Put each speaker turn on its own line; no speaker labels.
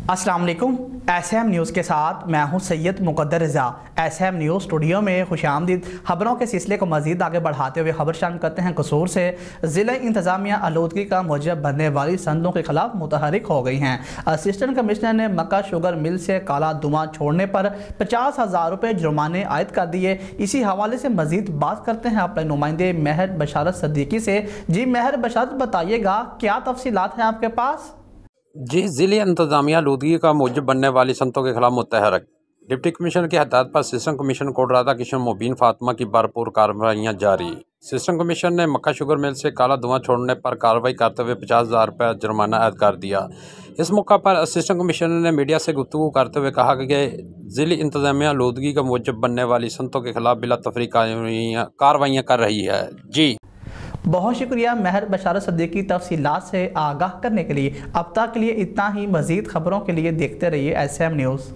अस्सलाम वालेकुम। SM news के साथ मैं हूं सैयद मुकद्दर रज़ा। एसएम न्यूज़ स्टूडियो में खुशामदीद। खबरों के सिलसिले को मज़ीद आगे बढ़ाते हुए खबर शामिल करते हैं। कसूर से ज़िला इंतज़ामिया आलूदगी का मूजब बनने वाली सनतों के खिलाफ मुतहरिक हो गई हैं। असिस्टेंट कमिश्नर ने मक्का शुगर मिल से काला धुआं छोड़ने पर 50,000 रुपये जुर्माने आयद कर दिए। इसी हवाले से मज़ीद बात करते हैं अपने नुमाइंदे महर बशारत सद्दीकी से। जी महर बशारत, बताइएगा क्या तफसीलात हैं आपके पास?
जी, ज़िले इंतज़ामिया आलूदगी का मूजब बनने वाली सनतों के खिलाफ मुतहरक। डिप्टी कमिश्नर की हदायत पर असिस्टेंट कमिश्नर कोट राधा किशन मुबीन फातिमा की भरपूर कार्रवाइयाँ जारी। असिस्टेंट कमिश्नर ने मक्का शुगर मिल से काला धुआं छोड़ने पर कार्रवाई करते हुए 50,000 रुपये जुर्माना आयद कर दिया। इस मौका पर असिस्टेंट कमिश्नर ने मीडिया से गुफ्तगू करते हुए कहा कि ज़िले इंतज़ामिया आलूदगी का मूजब बनने वाली सनतों के खिलाफ बिला तफरीक कार्रवाइयाँ कर रही है। जी,
बहुत शुक्रिया महर बशारत सद्दीकी तफसीलात से आगाह करने के लिए। अब तक के लिए इतना ही। मज़ीद खबरों के लिए देखते रहिए एसएम न्यूज़।